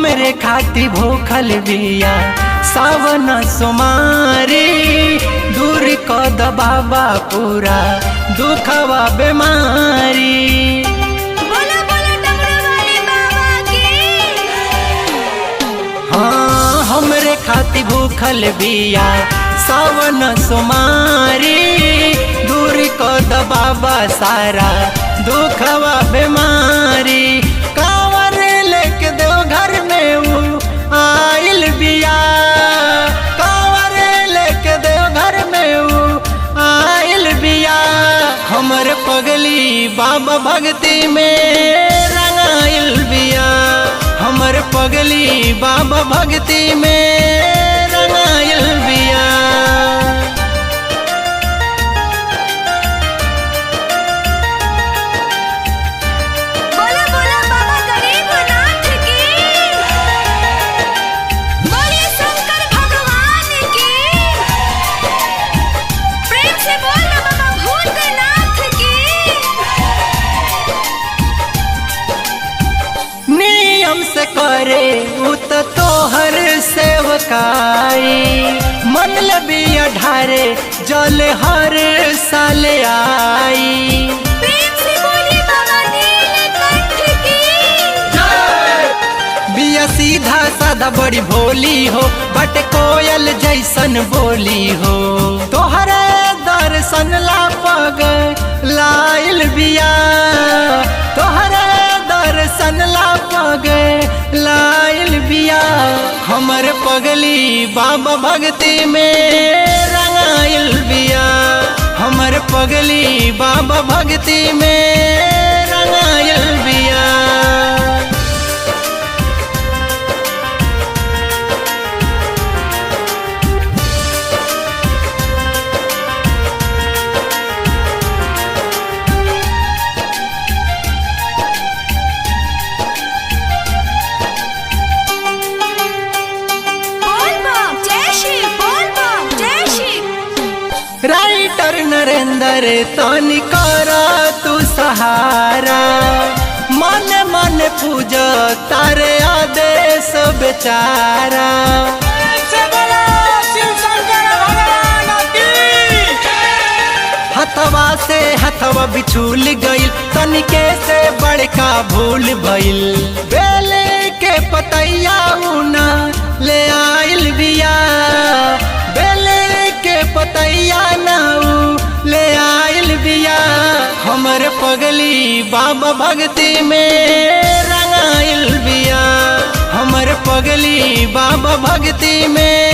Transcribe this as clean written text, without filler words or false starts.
हमरे खाती भूखल बिया सावन सोमारी, दूर कद बाबा पूरा दुखवा बीमारी। बोला बोला डमरू वाले बाबा की। हाँ हमरे खाती भूखल बिया सावन सोमारी, दूर कद बाबा सारा दुखवा बीमारी। कांवर लेके देवघर में वो आइल बिया, कांवर लेके देवघर में वो आइल बिया। हमर पगली बाबा भक्ति में रंगाइल बिया, हमर पगली बाबा भक्ति में रंगाइल बिया। बोला बोला बाबा गरीबनाथ की। बोलिए शंकर भगवान की। प्रेम से बोल ना बाबा भूतनाथ की। नियम से करे उत तोहर सेवकाई, मन लबिया ढारे जल हर साल आई। प्रेम से बोलिए बाबा नीलकंठ की। बिया सीधा साधा बड़ी भोली हो, बट कोयल जैसन बोली हो। तोहरे दर्शन ला पग लाइल बिया, तोहरे दर्शन ला पग लाइल बिया। हमर पगली बाबा भक्ति में रंगाइल बिया, हमर पगली बाबा भक्ति में रंगाइल बिया। बोल बम जय शिव, बोल बम जय शिव। राइटर नरेंद्र तनी करा तू सहारा, मन मन पूजा तारे आदेश बेचारा। हथवा से हथवा बिछुल गइल, तनिके से बड़का भूल भइल। बेले के पतैया उना ले आइल बिया, बेले के पतैया नाऊ ले आइल बिया। हमर पगली बाबा भक्ति में रंगाइल बिया, हमर पगली बाबा भक्ति में